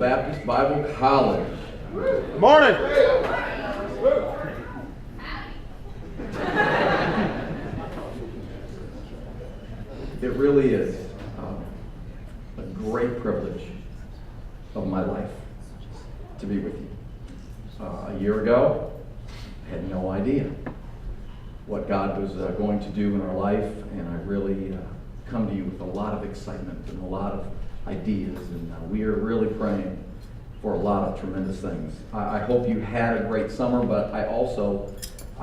Baptist Bible College. Good morning. It really is a great privilege of my life to be with you. A year ago, I had no idea what God was going to do in our life, and I really come to you with a lot of excitement and a lot of ideas, and we are really praying for a lot of tremendous things. I hope you had a great summer, but I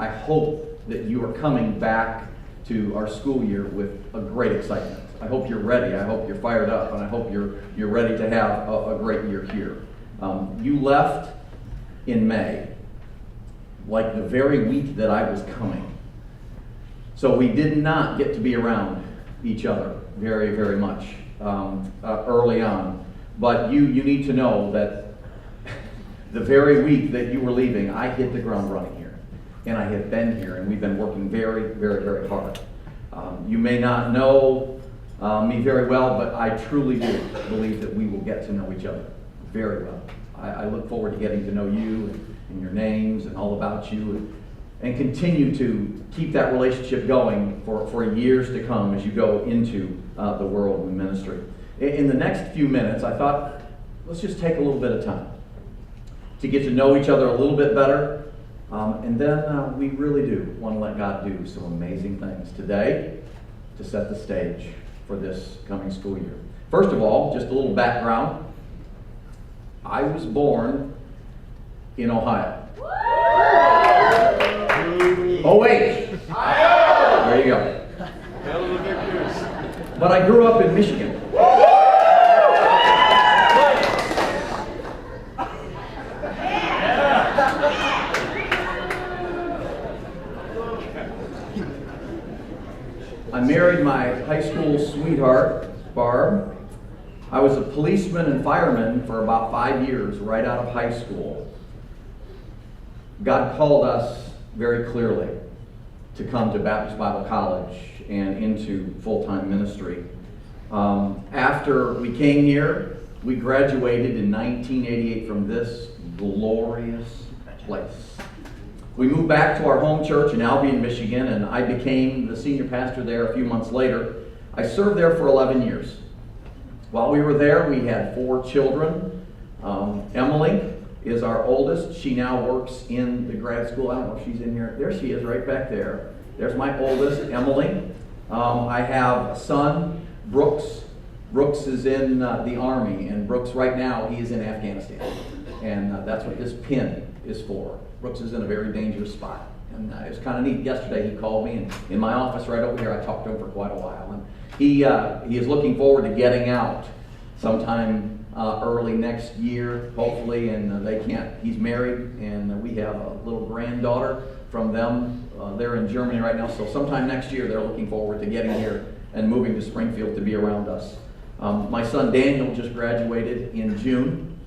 hope that you are coming back to our school year with a great excitement. I hope you're ready. I hope you're fired up, and I hope you're ready to have a great year here. You left in May, like the very week that I was coming. So we did not get to be around each other very, very much early on. But you need to know that the very week that you were leaving, I hit the ground running here. And I have been here, and we've been working very, very, very hard. You may not know me very well, but I truly do believe that we will get to know each other very well. I look forward to getting to know you and your names and all about you, and continue to keep that relationship going for years to come as you go into the world of ministry. In the next few minutes, I thought, let's just take a little bit of time to get to know each other a little bit better. And then we really do want to let God do some amazing things today to set the stage for this coming school year. First of all, just a little background. I was born in Ohio. Oh wait! There you go. But I grew up in Michigan. I married my high school sweetheart, Barb. I was a policeman and fireman for about 5 years right out of high school. God called us very clearly to come to Baptist Bible College and into full-time ministry. After we came here, we graduated in 1988 from this glorious place. We moved back to our home church in Albion, Michigan, and I became the senior pastor there a few months later. I served there for 11 years. While we were there, we had 4 children. Emily is our oldest. She now works in the grad school. I don't know if she's in here. There she is, right back there. There's my oldest, Emily. I have a son, Brooks. Brooks is in the Army, and Brooks right now, he is in Afghanistan. And that's what this pin is for. Brooks is in a very dangerous spot. And it was kind of neat. Yesterday he called me, and in my office right over here, I talked to him for quite a while. And he is looking forward to getting out sometime early next year, hopefully, and he's married, and we have a little granddaughter from them. They're in Germany right now, so sometime next year they're looking forward to getting here and moving to Springfield to be around us. My son Daniel just graduated in June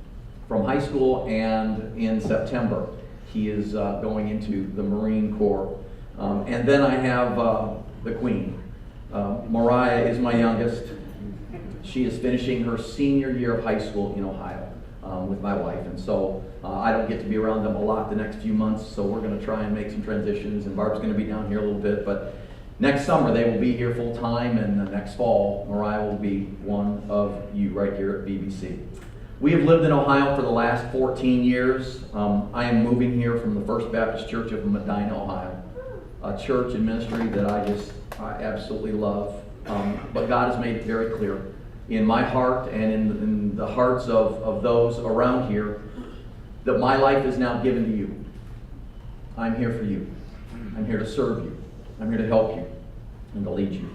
from high school, and in September he is going into the Marine Corps. And then I have the Queen. Mariah is my youngest. She is finishing her senior year of high school in Ohio with my wife, and so I don't get to be around them a lot the next few months, so we're going to try and make some transitions, and Barb's going to be down here a little bit, but next summer they will be here full time, and next fall Mariah will be one of you right here at BBC. We have lived in Ohio for the last 14 years. I am moving here from the First Baptist Church of Medina, Ohio, a church and ministry that I absolutely love, but God has made it very clear in my heart and in the hearts of those around here that my life is now given to you. I'm here for you. I'm here to serve you. I'm here to help you and to lead you.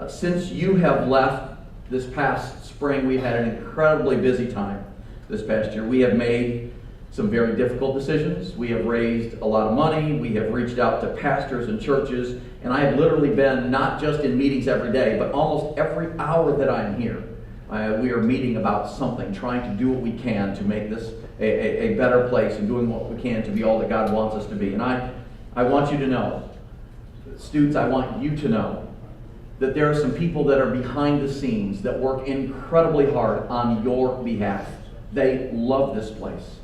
Since you have left this past spring, we had an incredibly busy time this past year. We have made some very difficult decisions. We have raised a lot of money. We have reached out to pastors and churches, and I have literally been not just in meetings every day, but almost every hour that I'm here. We are meeting about something, trying to do what we can to make this a better place, and doing what we can to be all that God wants us to be. And I want you to know, students, I want you to know that there are some people that are behind the scenes that work incredibly hard on your behalf. They love this place.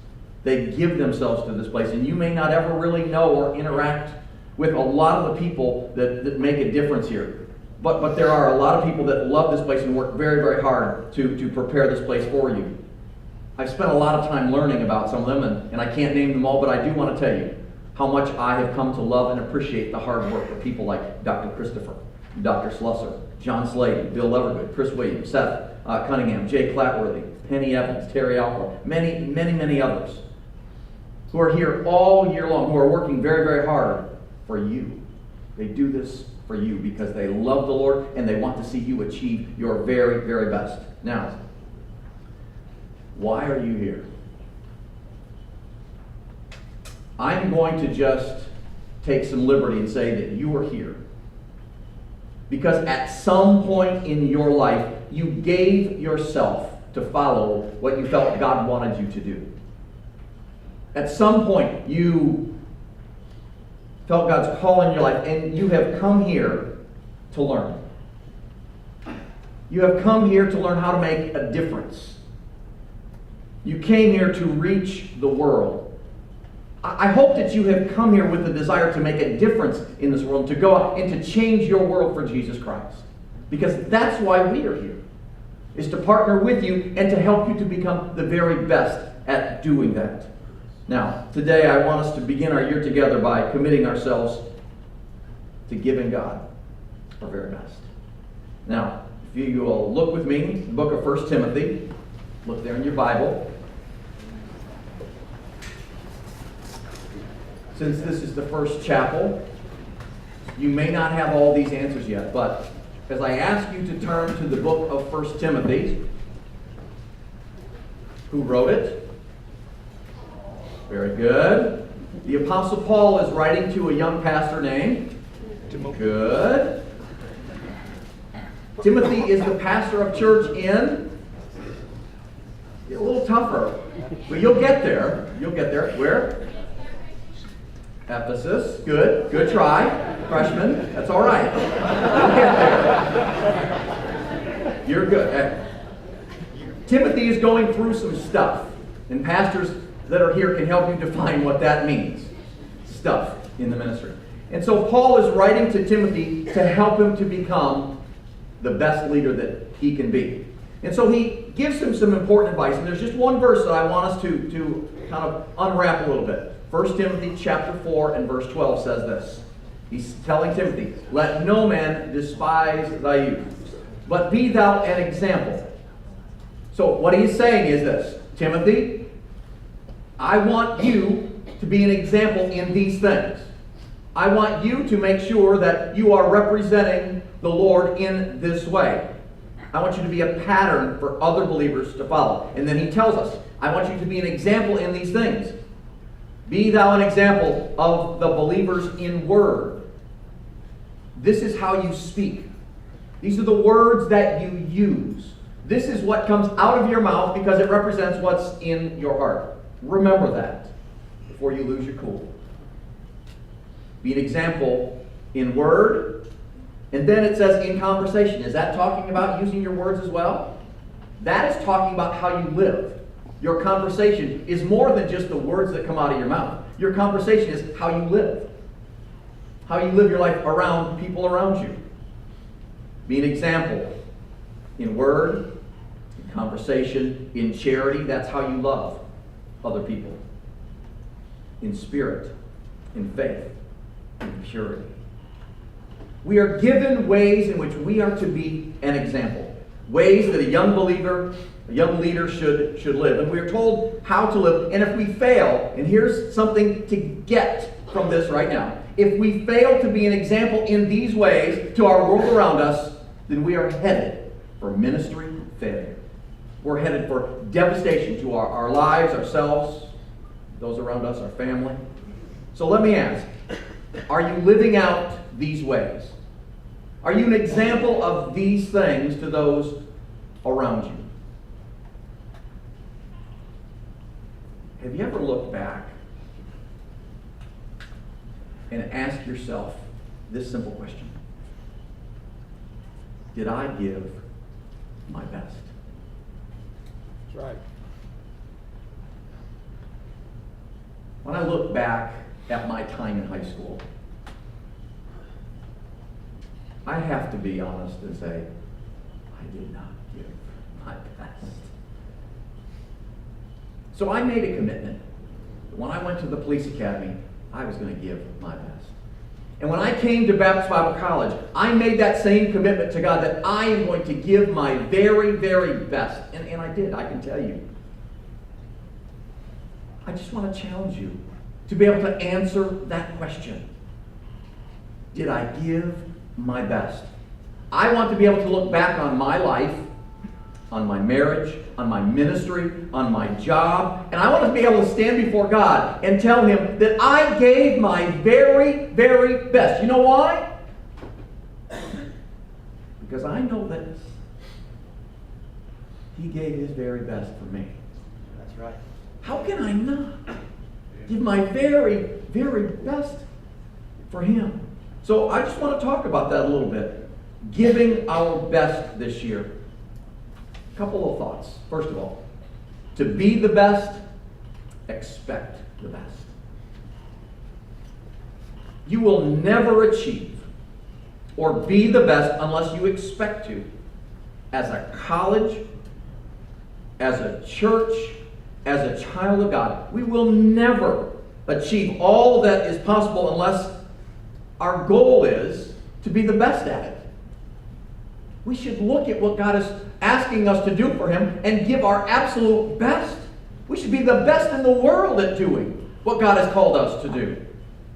They give themselves to this place. And you may not ever really know or interact with a lot of the people that make a difference here. But there are a lot of people that love this place and work very, very hard to prepare this place for you. I've spent a lot of time learning about some of them, and I can't name them all, but I do want to tell you how much I have come to love and appreciate the hard work of people like Dr. Christopher, Dr. Slusser, John Slade, Bill Levergood, Chris Williams, Seth Cunningham, Jay Clatworthy, Penny Evans, Terry Alpha, many, many, many others who are here all year long, who are working very, very hard for you. They do this for you because they love the Lord and they want to see you achieve your very, very best. Now, why are you here? I'm going to just take some liberty and say that you are here because at some point in your life, you gave yourself to follow what you felt God wanted you to do. At some point, you felt God's call in your life, and you have come here to learn. You have come here to learn how to make a difference. You came here to reach the world. I hope that you have come here with the desire to make a difference in this world, to go out and to change your world for Jesus Christ. Because that's why we are here, is to partner with you and to help you to become the very best at doing that. Now, today I want us to begin our year together by committing ourselves to giving God our very best. Now, if you will look with me, the book of 1 Timothy, look there in your Bible. Since this is the first chapel, you may not have all these answers yet, but as I ask you to turn to the book of 1 Timothy, who wrote it? Very good. The Apostle Paul is writing to a young pastor named Timothy. Good. Timothy is the pastor of church in... A little tougher, but you'll get there. You'll get there. Where? Ephesus. Good. Good try. Freshman. That's all right. You'll get there. You're good. Timothy is going through some stuff, and pastors that are here can help you define what that means. Stuff in the ministry. And so Paul is writing to Timothy to help him to become the best leader that he can be. And so he gives him some important advice. And there's just one verse that I want us to kind of unwrap a little bit. 1 Timothy chapter 4 and verse 12 says this. He's telling Timothy, "Let no man despise thy youth, but be thou an example." So what he's saying is this: Timothy, I want you to be an example in these things. I want you to make sure that you are representing the Lord in this way. I want you to be a pattern for other believers to follow. And then he tells us, I want you to be an example in these things. Be thou an example of the believers in word. This is how you speak. These are the words that you use. This is what comes out of your mouth because it represents what's in your heart. Remember that before you lose your cool. Be an example in word. And then it says in conversation. Is that talking about using your words as well? That is talking about how you live. Your conversation is more than just the words that come out of your mouth. Your conversation is how you live. How you live your life around people around you. Be an example in word, in conversation, in charity. That's how you love other people. In spirit, in faith, in purity. We are given ways in which we are to be an example. Ways that a young believer, a young leader should live. And we are told how to live. And if we fail, and here's something to get from this right now. If we fail to be an example in these ways to our world around us, then we are headed for ministry failure. We're headed for devastation to our lives, ourselves, those around us, our family. So let me ask, are you living out these ways? Are you an example of these things to those around you? Have you ever looked back and asked yourself this simple question? Did I give my best? That's right. when I look back at my time in high school, I have to be honest and say, I did not give my best. So I made a commitment that when I went to the police academy, I was going to give my best. And when I came to Baptist Bible College, I made that same commitment to God that I am going to give my very, very best. And I did, I can tell you. I just want to challenge you to be able to answer that question. Did I give my best? I want to be able to look back on my life, on my marriage, on my ministry, on my job, and I want to be able to stand before God and tell Him that I gave my very, very best. You know why? Because I know this. He gave His very best for me. That's right. How can I not give my very, very best for Him? So I just want to talk about that a little bit. Giving our best this year. A couple of thoughts. First of all, to be the best, expect the best. You will never achieve or be the best unless you expect to. As a college, as a church, as a child of God, we will never achieve all that is possible unless our goal is to be the best at it. We should look at what God is asking us to do for Him and give our absolute best. We should be the best in the world at doing what God has called us to do.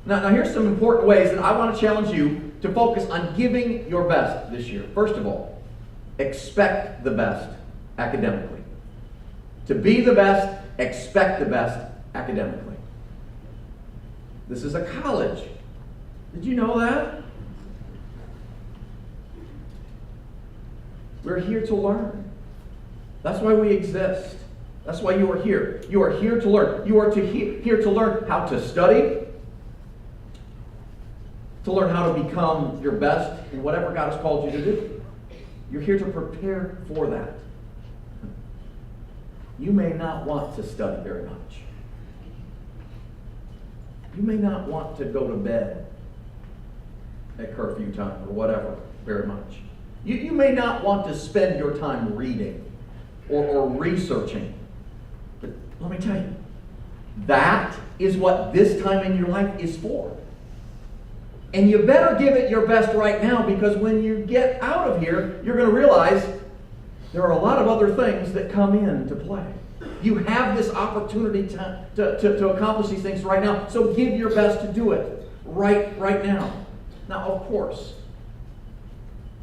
Now here's some important ways that I want to challenge you to focus on giving your best this year. First of all, expect the best academically. To be the best, expect the best academically. This is a college. Did you know that? We're here to learn. That's why we exist. That's why you are here. You are here to learn. You are here to learn how to study, to learn how to become your best in whatever God has called you to do. You're here to prepare for that. You may not want to study very much. You may not want to go to bed at curfew time or whatever very much. You may not want to spend your time reading or researching. But let me tell you, that is what this time in your life is for. And you better give it your best right now, because when you get out of here, you're going to realize there are a lot of other things that come into play. You have this opportunity to accomplish these things right now, so give your best to do it right now. Now, of course,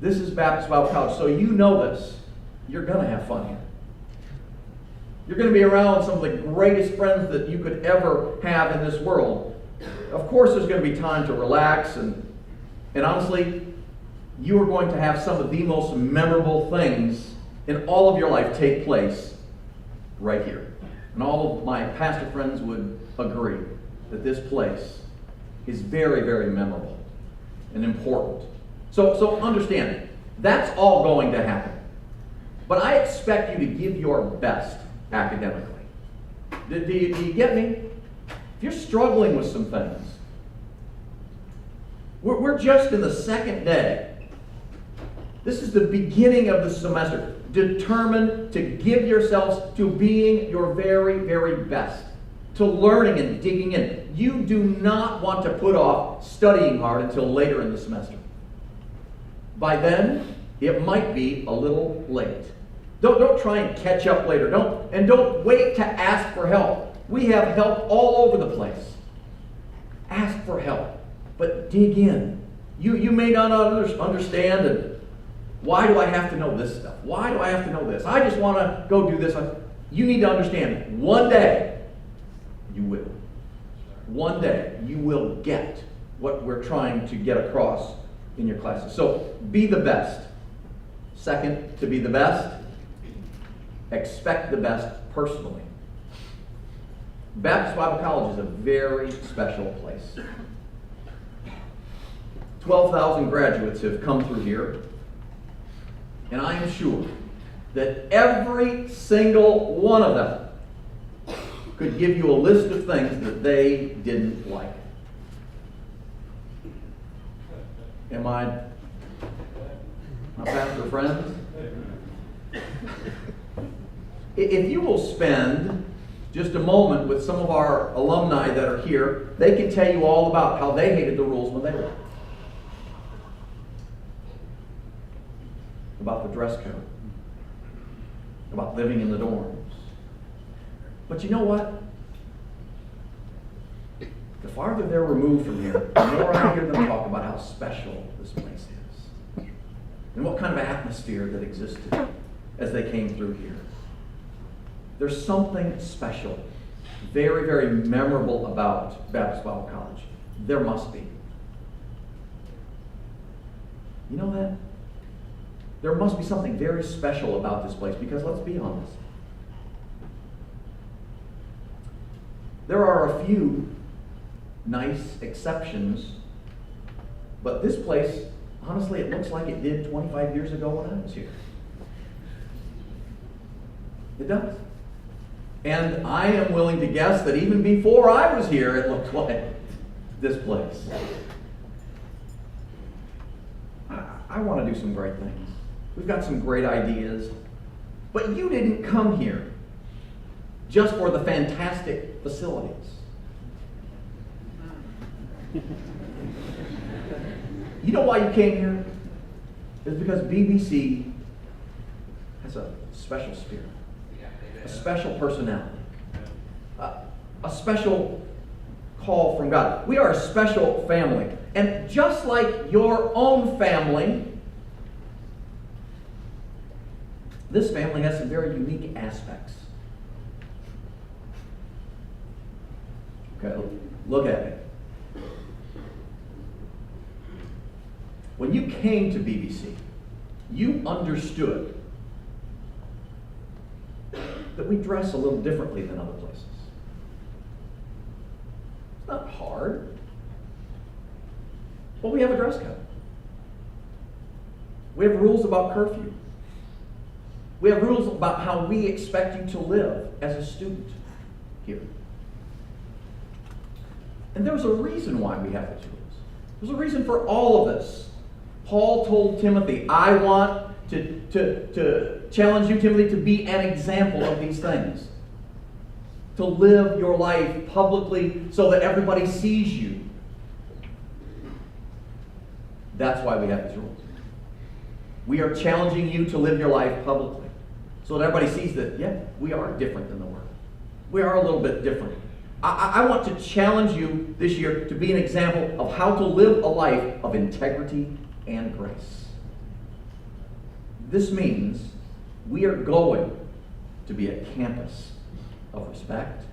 this is Baptist Bible College, so you know this. You're going to have fun here. You're going to be around some of the greatest friends that you could ever have in this world. Of course, there's going to be time to relax, and honestly, you are going to have some of the most memorable things in all of your life take place right here. And all of my pastor friends would agree that this place is very, very memorable and important. So understand, that's all going to happen. But I expect you to give your best academically. Do you get me? If you're struggling with some things, we're just in the second day. This is the beginning of the semester. Determined to give yourselves to being your very, very best, to learning and digging in. You do not want to put off studying hard until later in the semester. By then, it might be a little late. Don't try and catch up later. Don't wait to ask for help. We have help all over the place. Ask for help, but dig in. You may not understand it. Why do I have to know this stuff? Why do I have to know this? I just want to go do this. You need to understand, one day, you will. One day, you will get what we're trying to get across in your classes. So, be the best. Second, to be the best, expect the best personally. Baptist Bible College is a very special place. 12,000 graduates have come through here. And I am sure that every single one of them could give you a list of things that they didn't like. Am I my pastor friends? If you will spend just a moment with some of our alumni that are here, they can tell you all about how they hated the rules when they were. About the dress code. About living in the dorms. But you know what? The farther they're removed from here, the more I hear them talk about how special this place is. And what kind of atmosphere that existed as they came through here. There's something special, very, very memorable about Baptist Bible College. There must be. You know that? There must be something very special about this place, because let's be honest. There are a few nice exceptions, but this place, honestly, it looks like it did 25 years ago when I was here. It does. And I am willing to guess that even before I was here, it looked like this place. I want to do some great things. We've got some great ideas. But you didn't come here just for the fantastic facilities. You know why you came here? It's because BBC has a special spirit, a special personality, a special call from God. We are a special family. And just like your own family, this family has some very unique aspects. Okay, look at it. When you came to BBC, you understood that we dress a little differently than other places. It's not hard. But we have a dress code. We have rules about curfew. We have rules about how we expect you to live as a student here. And there's a reason why we have those rules. There's a reason for all of this. Paul told Timothy, I want to challenge you, Timothy, to be an example of these things. To live your life publicly so that everybody sees you. That's why we have these rules. We are challenging you to live your life publicly so that everybody sees that, yeah, we are different than the world. We are a little bit different. I want to challenge you this year to be an example of how to live a life of integrity and grace. This means we are going to be a campus of respect,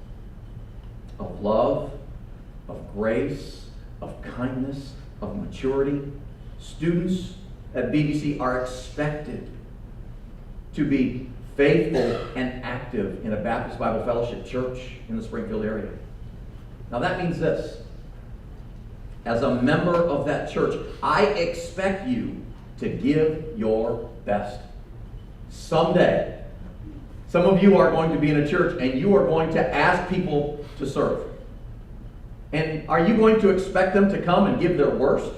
of love, of grace, of kindness, of maturity. Students at BBC are expected to be faithful and active in a Baptist Bible Fellowship church in the Springfield area. Now that means this. As a member of that church, I expect you to give your best. Someday, some of you are going to be in a church and you are going to ask people to serve. And are you going to expect them to come and give their worst?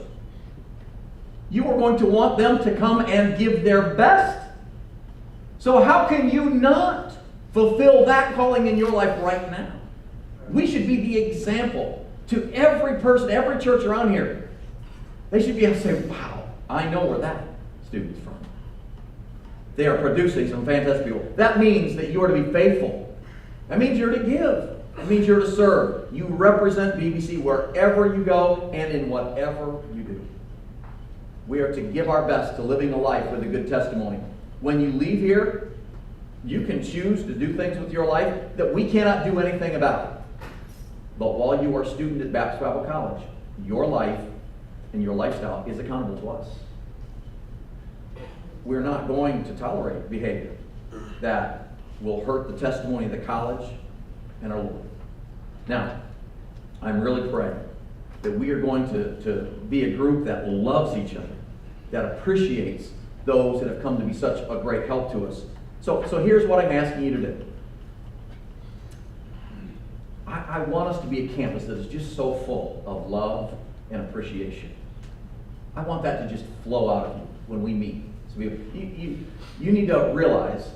You are going to want them to come and give their best. So how can you not fulfill that calling in your life right now? We should be the example to every person, every church around here. They should be able to say, wow, I know where that student's from. They are producing some fantastic people. That means that you are to be faithful. That means you're to give. That means you're to serve. You represent BBC wherever you go and in whatever you do. We are to give our best to living a life with a good testimony. When you leave here, you can choose to do things with your life that we cannot do anything about. But while you are a student at Baptist Bible College, your life and your lifestyle is accountable to us. We're not going to tolerate behavior that will hurt the testimony of the college and our Lord. Now, I'm really praying that we are going to be a group that loves each other, that appreciates those that have come to be such a great help to us. So here's what I'm asking you to do. I want us to be a campus that is just so full of love and appreciation. I want that to just flow out of you when we meet. So you need to realize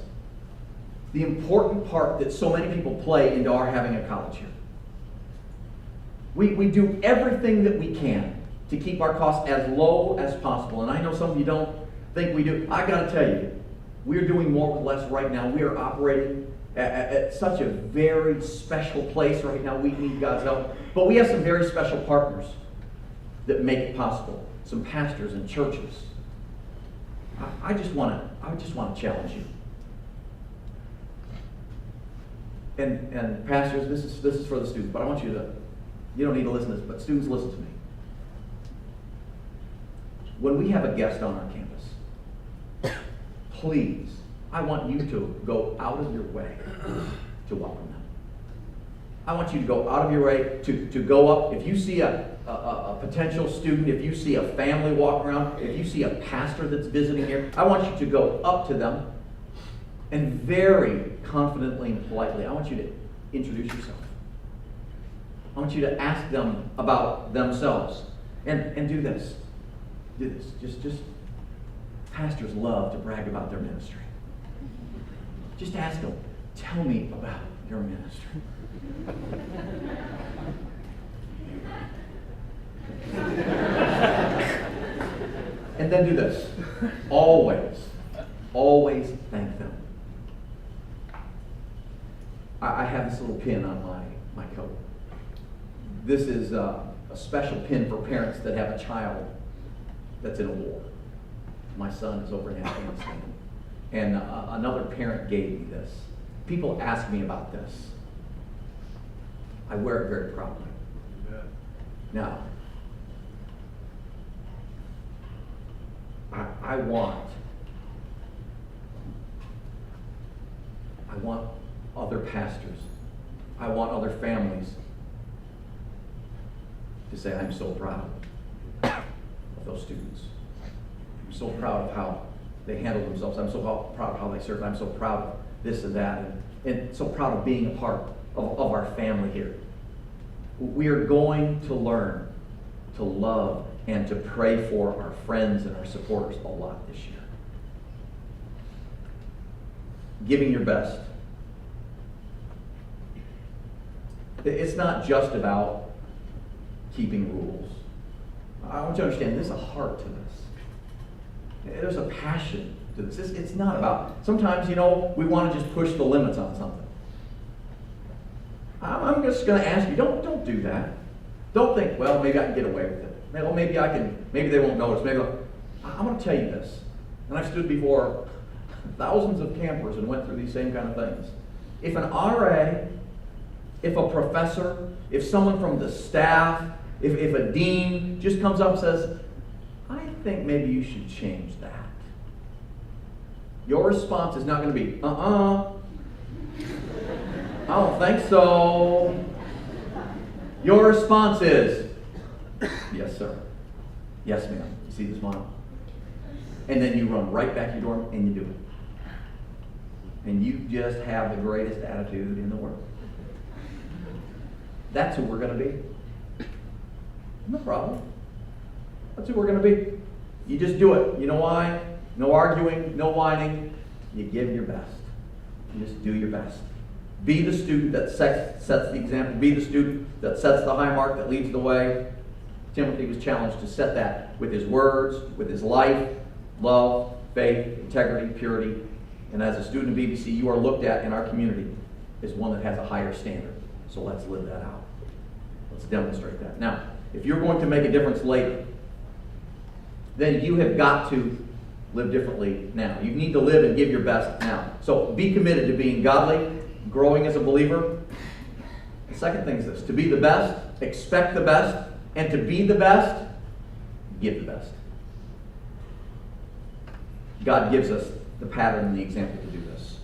the important part that so many people play into our having a college here. We do everything that we can to keep our costs as low as possible. And I know some of you don't think we do. I got to tell you, we're doing more with less right now. We are operating at such a very special place right now. We need God's help. But we have some very special partners that make it possible. Some pastors and churches. I just want to challenge you. And pastors, this is for the students, but I want you don't need to listen to this, but students, listen to me. When we have a guest on our campus, please, I want you to go out of your way to welcome them. I want you to go out of your way to go up. If you see a potential student, if you see a family walking around, if you see a pastor that's visiting here, I want you to go up to them and very confidently and politely, I want you to introduce yourself. I want you to ask them about themselves. And do this. Do this. Just pastors love to brag about their ministry. Just ask them, tell me about your ministry. And then do this. Always thank them. I have this little pin on my coat. This is a special pin for parents that have a child that's in a war. My son is over in Afghanistan. And another parent gave me this. People ask me about this. I wear it very proudly. Now, I want other pastors, I want other families to say, I'm so proud of those students. I'm so proud of how they handle themselves. I'm so proud of how they serve. I'm so proud of this and that, and so proud of being a part of our family here. We are going to learn to love and to pray for our friends and our supporters a lot this year. Giving your best. It's not just about keeping rules. I want you to understand there's a heart to this. There's a passion to this. It's not about, sometimes, we want to just push the limits on something. I'm just going to ask you, don't do that. Don't think, well, maybe I can get away with it. Well, maybe they won't notice. I'm going to tell you this. And I've stood before thousands of campers and went through these same kind of things. If an RA, if a professor, if someone from the staff, if a dean just comes up and says, I think maybe you should change that. Your response is not going to be, I don't think so. Your response is, yes, sir. Yes, ma'am. You see this smile? And then you run right back to your dorm and you do it. And you just have the greatest attitude in the world. That's who we're going to be. No problem. That's who we're going to be. You just do it. You know why? No arguing, no whining. You give your best. You just do your best. Be the student that sets the example. Be the student that sets the high mark, that leads the way. Timothy was challenged to set that with his words, with his life, love, faith, integrity, purity. And as a student of BBC, you are looked at in our community as one that has a higher standard. So let's live that out. Let's demonstrate that. Now, if you're going to make a difference later, then you have got to live differently now. You need to live and give your best now. So be committed to being godly, growing as a believer. The second thing is this: to be the best, expect the best, and to be the best, give the best. God gives us the pattern and the example to do this.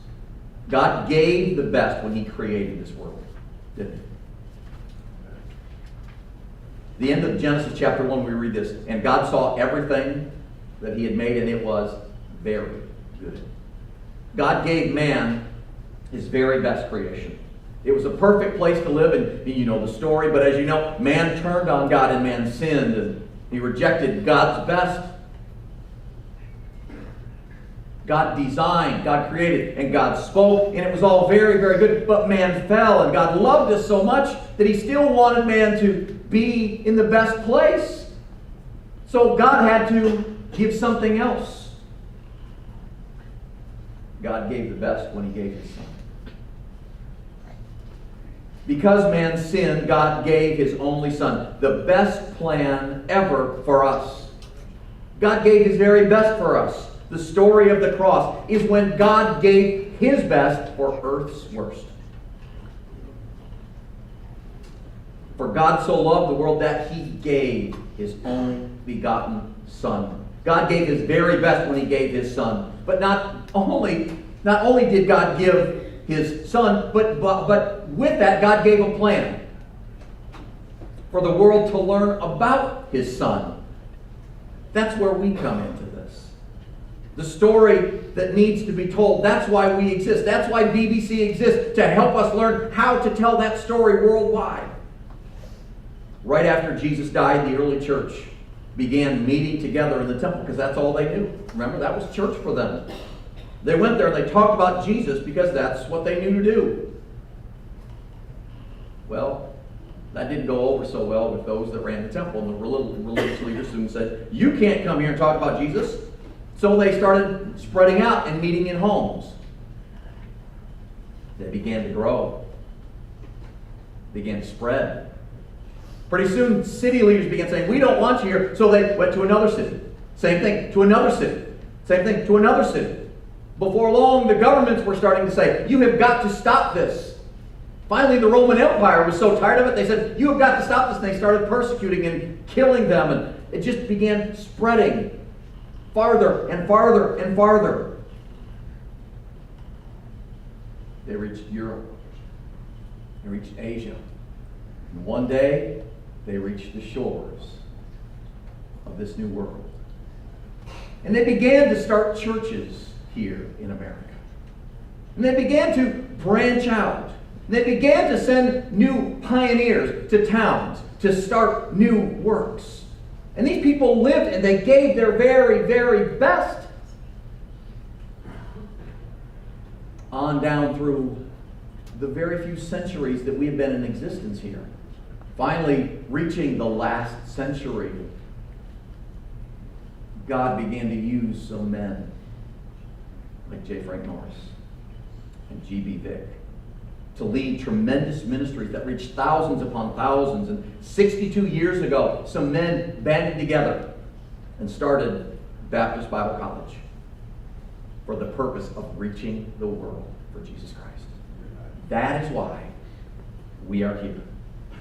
God gave the best when He created this world, didn't He? The end of Genesis chapter 1, we read this, and God saw everything that He had made, and it was very good. God gave man His very best creation. It was a perfect place to live, and you know the story, but as you know, man turned on God and man sinned, and he rejected God's best. God designed, God created, and God spoke, and it was all very, very good, but man fell, and God loved us so much that he still wanted man to be in the best place. So God had to give something else. God gave the best when he gave his Son. Because man sinned, God gave his only Son. The best plan ever for us. God gave his very best for us. The story of the cross is when God gave his best for earth's worst. For God so loved the world that he gave his only begotten Son. God gave his very best when he gave his Son. But not only did God give his Son, but with that, God gave a plan for the world to learn about his Son. That's where we come into this. The story that needs to be told. That's why we exist. That's why BBC exists, to help us learn how to tell that story worldwide. Right after Jesus died, the early church began meeting together in the temple because that's all they knew. Remember, that was church for them. They went there and they talked about Jesus because that's what they knew to do. Well, that didn't go over so well with those that ran the temple, and the religious leaders soon said, "You can't come here and talk about Jesus." So they started spreading out and meeting in homes. They began to grow. Began to spread. Pretty soon, city leaders began saying, "We don't want you here." So they went to another city. Same thing, to another city. Same thing, to another city. Before long, the governments were starting to say, "You have got to stop this." Finally, the Roman Empire was so tired of it, they said, "You have got to stop this." And they started persecuting and killing them, and it just began spreading farther and farther and farther. They reached Europe. They reached Asia. And one day, they reached the shores of this new world. And they began to start churches here in America. And they began to branch out. And they began to send new pioneers to towns to start new works. And these people lived and they gave their very, very best. On down through the very few centuries that we have been in existence here. Finally, reaching the last century, God began to use some men like J. Frank Norris and G.B. Vick to lead tremendous ministries that reached thousands upon thousands. And 62 years ago, some men banded together and started Baptist Bible College for the purpose of reaching the world for Jesus Christ. That is why we are here.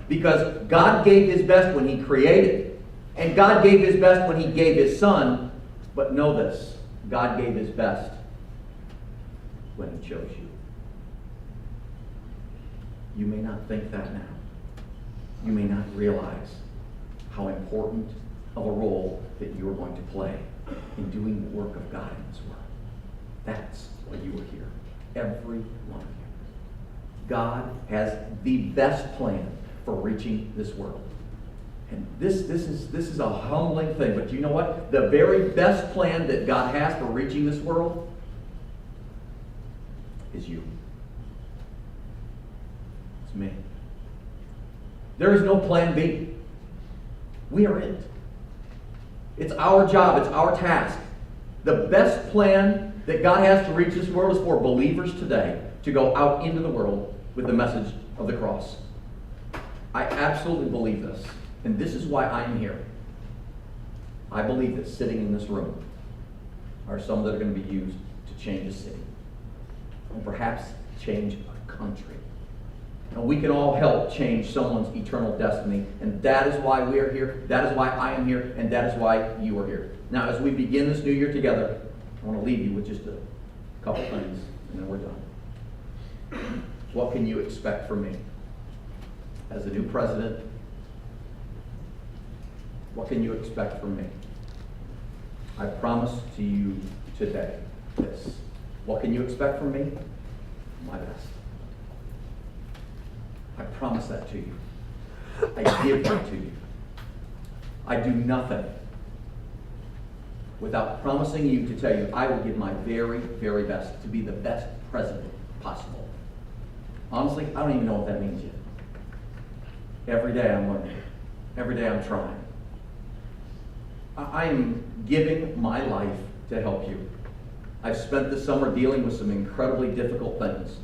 Because God gave his best when he created, and God gave his best when he gave his Son. But know this, God gave his best when he chose you. You may not think that now. You may not realize how important of a role that you are going to play in doing the work of God in this world. That's why you are here. Every one of you. God has the best plan for reaching this world. And this is a humbling thing, but you know what? The very best plan that God has for reaching this world is you. It's me. There is no plan B. We are it. It's our job. It's our task. The best plan that God has to reach this world is for believers today to go out into the world with the message of the cross. I absolutely believe this. And this is why I'm here. I believe that sitting in this room are some that are going to be used to change a city. And perhaps change a country. And we can all help change someone's eternal destiny. And that is why we are here. That is why I am here. And that is why you are here. Now, as we begin this new year together, I want to leave you with just a couple things, and then we're done. What can you expect from me? As the new president, what can you expect from me? I promise to you today this. What can you expect from me? My best. promise that to you. I give that to you. I do nothing without promising you to tell you I will give my very, very best to be the best president possible. Honestly, I don't even know what that means yet. Every day I'm learning. Every day I'm trying. I am giving my life to help you. I've spent this summer dealing with some incredibly difficult things.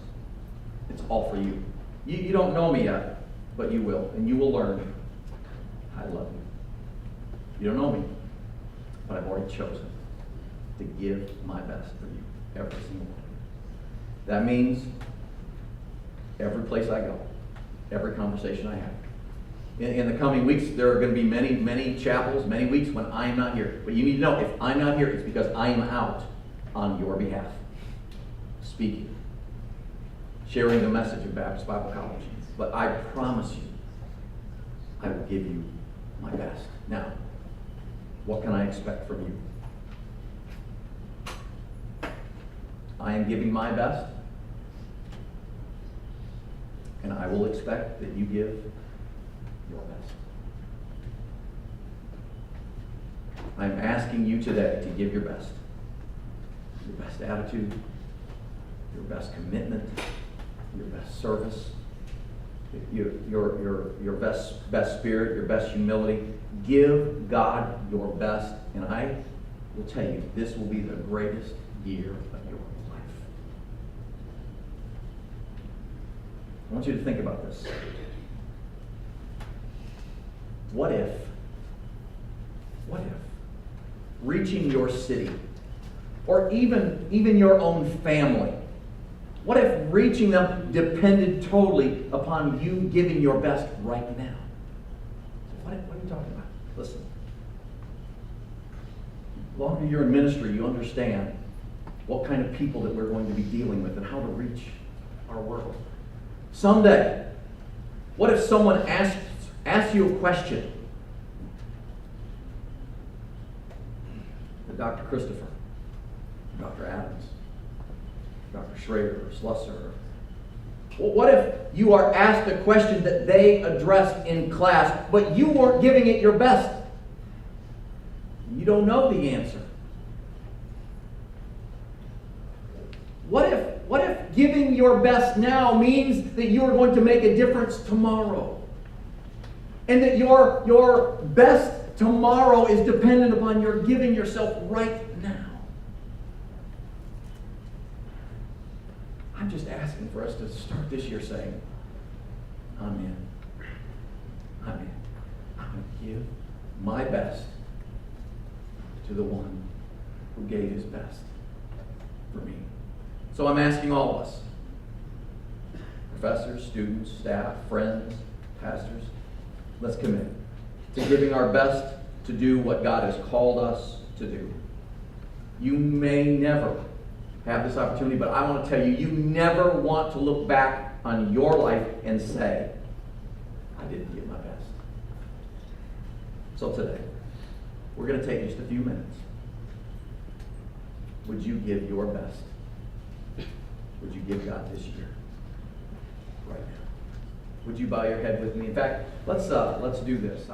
It's all for you. You don't know me yet, but you will, and you will learn. I love you. You don't know me, but I've already chosen to give my best for you, every single one. That means every place I go, every conversation I have. In the coming weeks, there are going to be many, many chapels, many weeks when I am not here. But you need to know, if I'm not here, it's because I am out on your behalf, speaking, sharing the message of Baptist Bible College. But I promise you, I will give you my best. Now, what can I expect from you? I am giving my best, and I will expect that you give your best. I'm asking you today to give your best attitude, your best commitment, your best service, your best spirit, your best humility. Give God your best, and I will tell you, this will be the greatest year of your life. I want you to think about this. What if reaching your city, or even your own family, what if reaching them depended totally upon you giving your best right now? What are you talking about? Listen. The longer you're in ministry, you understand what kind of people that we're going to be dealing with and how to reach our world. Someday, what if someone asks you a question? Dr. Christopher, Dr. Adams, Dr. Schrader, or Slusser. Well, what if you are asked a question that they addressed in class, but you weren't giving it your best? You don't know the answer. What if giving your best now means that you are going to make a difference tomorrow? And that your best tomorrow is dependent upon your giving yourself right now. I'm just asking for us to start this year saying, Amen. Amen. I'm going to give my best to the one who gave his best for me. So I'm asking all of us, professors, students, staff, friends, pastors, let's commit to giving our best to do what God has called us to do. You may never have this opportunity, but I want to tell you, you never want to look back on your life and say, I didn't give my best. So today, we're going to take just a few minutes. Would you give your best? Would you give God this year? Right now. Would you bow your head with me? In fact, let's do this.